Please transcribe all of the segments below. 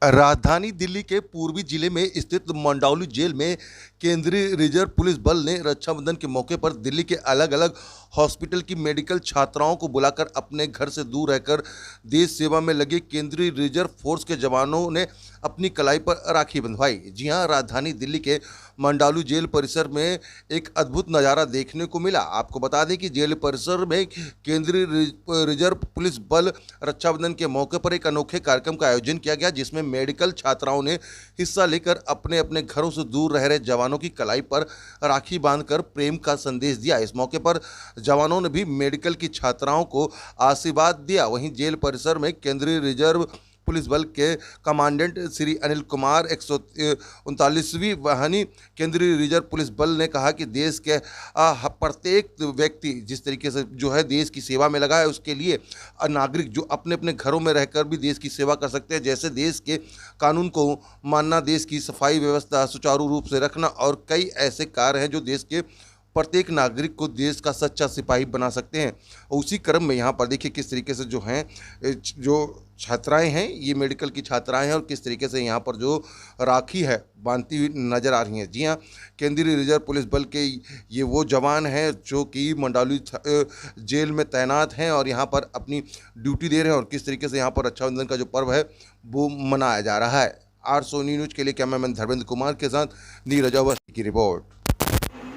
राजधानी दिल्ली के पूर्वी जिले में स्थित मंडाउली जेल में केंद्रीय रिजर्व पुलिस बल ने रक्षाबंधन के मौके पर दिल्ली के अलग अलग हॉस्पिटल की मेडिकल छात्राओं को बुलाकर अपने घर से दूर रहकर देश सेवा में लगे केंद्रीय रिजर्व फोर्स के जवानों ने अपनी कलाई पर राखी बंधवाई। जी हां, राजधानी दिल्ली के मंडालू जेल परिसर में एक अद्भुत नज़ारा देखने को मिला। आपको बता दें कि जेल परिसर में केंद्रीय रिजर्व पुलिस बल रक्षाबंधन के मौके पर एक अनोखे कार्यक्रम का आयोजन किया गया, जिसमें मेडिकल छात्राओं ने हिस्सा लेकर अपने अपने घरों से दूर रह रहे जवानों की कलाई पर राखी बांधकर प्रेम का संदेश दिया। इस मौके पर जवानों ने भी मेडिकल की छात्राओं को आशीर्वाद दिया। वहीं जेल परिसर में केंद्रीय रिजर्व पुलिस बल के कमांडेंट श्री अनिल कुमार 139वीं वाहिनी केंद्रीय रिजर्व पुलिस बल ने कहा कि देश के प्रत्येक व्यक्ति जिस तरीके से जो है देश की सेवा में लगा है, उसके लिए नागरिक जो अपने अपने घरों में रहकर भी देश की सेवा कर सकते हैं, जैसे देश के कानून को मानना, देश की सफाई व्यवस्था सुचारू रूप से रखना और कई ऐसे कार्य हैं जो देश के प्रत्येक नागरिक को देश का सच्चा सिपाही बना सकते हैं। उसी क्रम में यहाँ पर देखिए किस तरीके से जो हैं जो छात्राएं हैं, ये मेडिकल की छात्राएं हैं और किस तरीके से यहाँ पर जो राखी है बांधती हुई नज़र आ रही हैं। जी हाँ, केंद्रीय रिजर्व पुलिस बल के ये वो जवान हैं जो कि मंडालू जेल में तैनात हैं और यहाँ पर अपनी ड्यूटी दे रहे हैं और किस तरीके से यहाँ पर रक्षाबंधन का जो पर्व है वो मनाया जा रहा है। आर सोनी न्यूज़ के लिए कैमरामैन धर्मेंद्र कुमार के साथ नीरज अवस्थी की रिपोर्ट।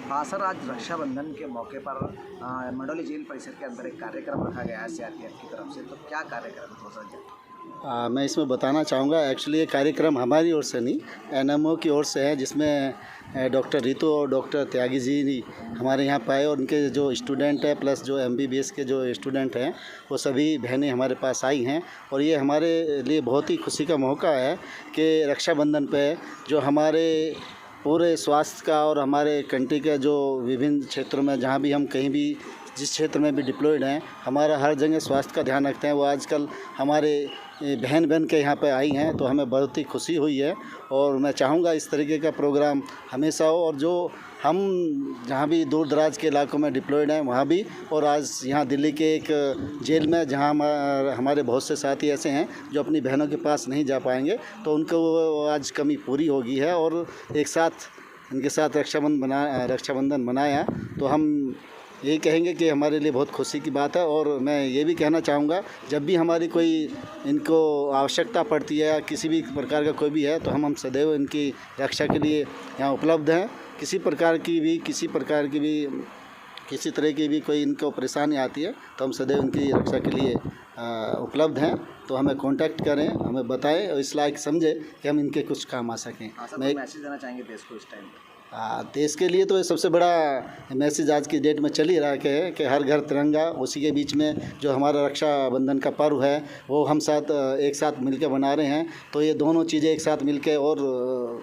हाँ सर, आज रक्षाबंधन के मौके पर मंडौली जेल परिसर के अंदर एक कार्यक्रम रखा गया है सीआरपीएफ की तरफ से। तो क्या कार्यक्रम है सर? मैं इसमें बताना चाहूँगा, एक्चुअली ये कार्यक्रम हमारी ओर से नहीं, एनएमओ की ओर से है, जिसमें डॉक्टर रितु और डॉक्टर त्यागी जी हमारे यहाँ पाए और उनके जो स्टूडेंट हैं प्लस जो एमबीबीएस के जो स्टूडेंट हैं वो सभी बहनें हमारे पास आई हैं। और ये हमारे लिए बहुत ही खुशी का मौका है कि रक्षाबंधन पे जो हमारे पूरे स्वास्थ्य का और हमारे कंट्री के जो विभिन्न क्षेत्रों में जहाँ भी हम कहीं भी जिस क्षेत्र में भी डिप्लॉयड हैं, हमारा हर जगह स्वास्थ्य का ध्यान रखते हैं, वो आजकल हमारे बहन बहन के यहाँ पे आई हैं, तो हमें बहुत ही खुशी हुई है। और मैं चाहूँगा इस तरीके का प्रोग्राम हमेशा हो और जो हम जहाँ भी दूर दराज के इलाकों में डिप्लॉयड हैं वहाँ भी, और आज यहाँ दिल्ली के एक जेल में जहाँ हमारे बहुत से साथी ऐसे हैं जो अपनी बहनों के पास नहीं जा पाएंगे, तो उनको आज कमी पूरी होगी है और एक साथ इनके साथ रक्षाबंधन मनाया। तो हम यही कहेंगे कि हमारे लिए बहुत खुशी की बात है। और मैं ये भी कहना चाहूँगा, जब भी हमारी कोई इनको आवश्यकता पड़ती है या किसी भी प्रकार का कोई भी है, तो हम सदैव इनकी रक्षा के लिए यहाँ उपलब्ध हैं। किसी तरह की भी कोई इनको परेशानी आती है तो हम सदैव उनकी रक्षा के लिए उपलब्ध हैं। तो हमें कांटेक्ट करें, हमें बताएं और इस लायक समझें कि हम इनके कुछ काम आ सकें। मैं एक मैसेज देना चाहेंगे देश को इस टाइम? देश के लिए तो ये सबसे बड़ा मैसेज आज की डेट में चल ही रहा है कि हर घर तिरंगा। उसी के बीच में जो हमारा रक्षाबंधन का पर्व है वो हम एक साथ मिलकर बना रहे हैं। तो ये दोनों चीज़ें एक साथ मिलकर और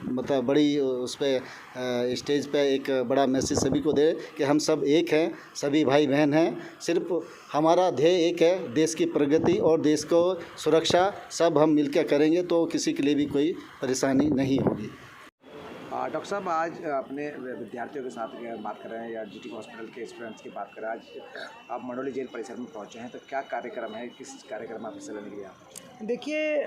मतलब बड़ी उस पर स्टेज पे एक बड़ा मैसेज सभी को दे कि हम सब एक हैं, सभी भाई बहन हैं। सिर्फ हमारा ध्येय एक है, देश की प्रगति और देश को सुरक्षा सब हम मिलकर करेंगे तो किसी के लिए भी कोई परेशानी नहीं होगी। डॉक्टर साहब, आज अपने विद्यार्थियों के साथ बात कर रहे हैं या जीटी हॉस्पिटल के स्टूडेंट्स की बात कर रहे हैं, आज आप मंडौली जेल परिसर में पहुंचे हैं, तो क्या कार्यक्रम है, किस कार्यक्रम में हिस्सा लेने के लिए? देखिए,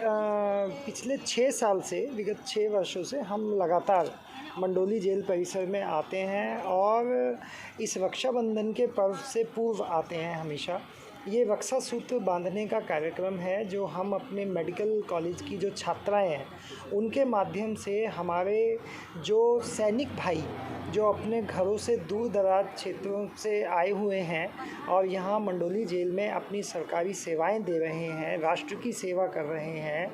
पिछले 6 साल से, विगत 6 वर्षों से हम लगातार मंडौली जेल परिसर में आते हैं और इस रक्षाबंधन के पर्व से पूर्व आते हैं हमेशा। ये रक्षा सूत्र बांधने का कार्यक्रम है जो हम अपने मेडिकल कॉलेज की जो छात्राएं हैं उनके माध्यम से हमारे जो सैनिक भाई जो अपने घरों से दूर दराज क्षेत्रों से आए हुए हैं और यहाँ मंडौली जेल में अपनी सरकारी सेवाएं दे रहे हैं, राष्ट्र की सेवा कर रहे हैं,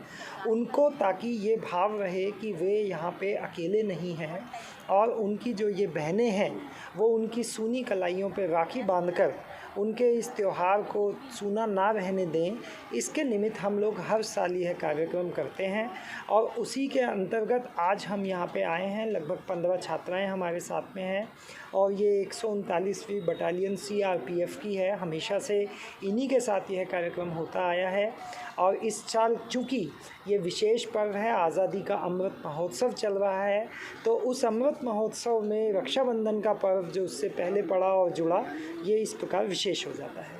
उनको ताकि ये भाव रहे कि वे यहाँ पे अकेले नहीं हैं और उनकी जो ये बहनें हैं वो उनकी सूनी कलाइयों पे राखी बांधकर उनके इस त्यौहार को सूना ना रहने दें, इसके निमित्त हम लोग हर साल यह कार्यक्रम करते हैं। और उसी के अंतर्गत आज हम यहाँ पे आए हैं। लगभग 15 छात्राएं हमारे साथ में हैं और ये 139वीं बटालियन सीआरपीएफ की है। हमेशा से इन्हीं के साथ यह कार्यक्रम होता आया है और इस साल चूँकि ये विशेष पर्व है, आज़ादी का अमृत महोत्सव चल रहा है, तो उस अमृत महोत्सव में रक्षाबंधन का पर्व जो उससे पहले पड़ा और जुड़ा, ये इस प्रकार विशेष हो जाता है।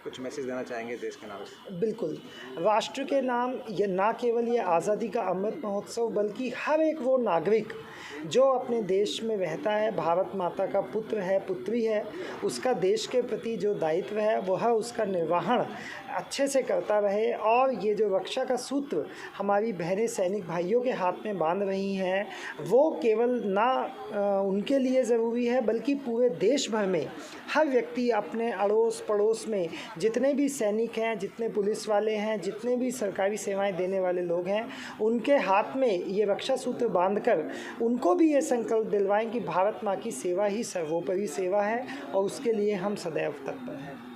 कुछ मैसेज देना चाहेंगे देश के नाम से? बिल्कुल, राष्ट्र के नाम ये ना केवल ये आज़ादी का अमृत महोत्सव बल्कि हर एक वो नागरिक जो अपने देश में रहता है, भारत माता का पुत्र है, पुत्री है, उसका देश के प्रति जो दायित्व है वह उसका निर्वहन अच्छे से करता रहे। और ये जो रक्षा का सूत्र हमारी बहनें सैनिक भाइयों के हाथ में बांध रही हैं, वो केवल ना उनके लिए ज़रूरी है बल्कि पूरे देश भर में हर व्यक्ति अपने अड़ोस पड़ोस में जितने भी सैनिक हैं, जितने पुलिस वाले हैं, जितने भी सरकारी सेवाएं देने वाले लोग हैं, उनके हाथ में ये रक्षा सूत्र बांधकर उनको भी ये संकल्प दिलवाएं कि भारत माँ की सेवा ही सर्वोपरि सेवा है और उसके लिए हम सदैव तत्पर हैं।